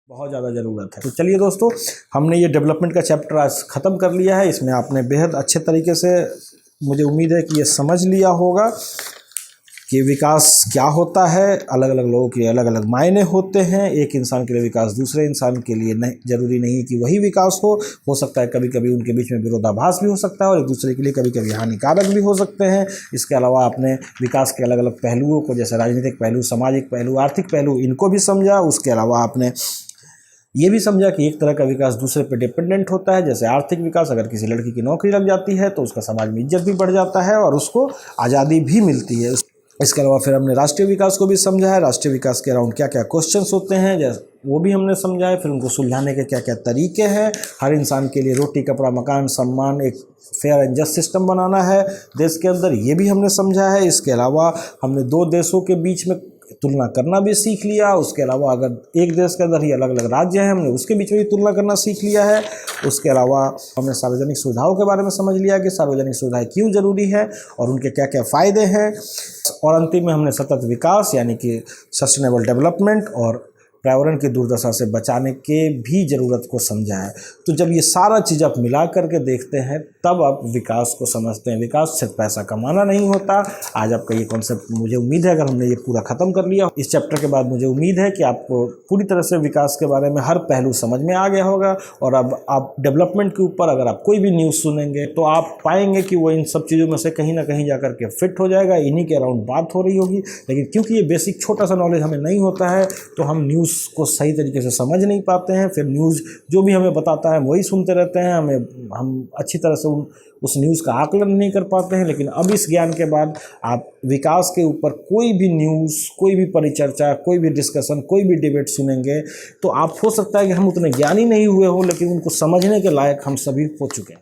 बहुत ज़्यादा ज़रूरत है। तो चलिए दोस्तों, हमने ये डेवलपमेंट का चैप्टर आज ख़त्म कर लिया है। इसमें आपने बेहद अच्छे तरीके से, मुझे उम्मीद है कि ये समझ लिया होगा कि विकास क्या होता है। अलग अलग लोगों के अलग अलग मायने होते हैं। एक इंसान के लिए विकास दूसरे इंसान के लिए नहीं, ज़रूरी नहीं कि वही विकास हो सकता है कभी कभी उनके बीच में विरोधाभास भी हो सकता है और एक दूसरे के लिए कभी कभी हानिकारक भी हो सकते हैं। इसके अलावा आपने विकास के अलग अलग पहलुओं को, जैसे राजनीतिक पहलू, सामाजिक पहलू, आर्थिक पहलू, इनको भी समझा। उसके अलावा आपने ये भी समझा कि एक तरह का विकास दूसरे पे डिपेंडेंट होता है। जैसे आर्थिक विकास, अगर किसी लड़की की नौकरी लग जाती है तो उसका समाज में इज्जत भी बढ़ जाता है और उसको आज़ादी भी मिलती है। इसके अलावा फिर हमने राष्ट्रीय विकास को भी समझा है। राष्ट्रीय विकास के अराउंड क्या क्या क्वेश्चंस होते हैं, जैसे वो भी हमने समझा है। फिर उनको सुलझाने के क्या क्या तरीके हैं। हर इंसान के लिए रोटी, कपड़ा, मकान, सम्मान, एक फेयर एंड जस्ट सिस्टम बनाना है देश के अंदर, ये भी हमने समझा है। इसके अलावा हमने दो देशों के बीच में तुलना करना भी सीख लिया। उसके अलावा अगर एक देश के अंदर ही अलग अलग राज्य हैं, हमने उसके बीच में भी तुलना करना सीख लिया है। उसके अलावा हमने सार्वजनिक सुविधाओं के बारे में समझ लिया कि सार्वजनिक सुविधाएं क्यों ज़रूरी है और उनके क्या क्या फ़ायदे हैं। और अंतिम में हमने सतत विकास यानी कि सस्टेनेबल डेवलपमेंट और पर्यावरण की दुर्दशा से बचाने के भी ज़रूरत को समझा है। तो जब ये सारा चीज़ आप मिला करके देखते हैं तब आप विकास को समझते हैं। विकास सिर्फ पैसा कमाना नहीं होता। आज आपका ये कॉन्सेप्ट, मुझे उम्मीद है अगर हमने ये पूरा ख़त्म कर लिया इस चैप्टर के बाद, मुझे उम्मीद है कि आपको पूरी तरह से विकास के बारे में हर पहलू समझ में आ गया होगा। और अब आप डेवलपमेंट के ऊपर अगर आप कोई भी न्यूज़ सुनेंगे तो आप पाएंगे कि वो इन सब चीज़ों में से कहीं ना कहीं जा कर के फिट हो जाएगा। इन्हीं के अराउंड बात हो रही होगी। लेकिन क्योंकि ये बेसिक छोटा सा नॉलेज हमें नहीं होता है तो हम न्यूज़ को सही तरीके से समझ नहीं पाते हैं। फिर न्यूज़ जो भी हमें बताता है हम वही सुनते रहते हैं। हम अच्छी तरह से उस न्यूज़ का आकलन नहीं कर पाते हैं। लेकिन अब इस ज्ञान के बाद आप विकास के ऊपर कोई भी न्यूज़, कोई भी परिचर्चा, कोई भी डिस्कशन, कोई भी डिबेट सुनेंगे तो आप, हो सकता है कि हम उतने ज्ञानी नहीं हुए हो लेकिन उनको समझने के लायक हम सभी हो चुके हैं।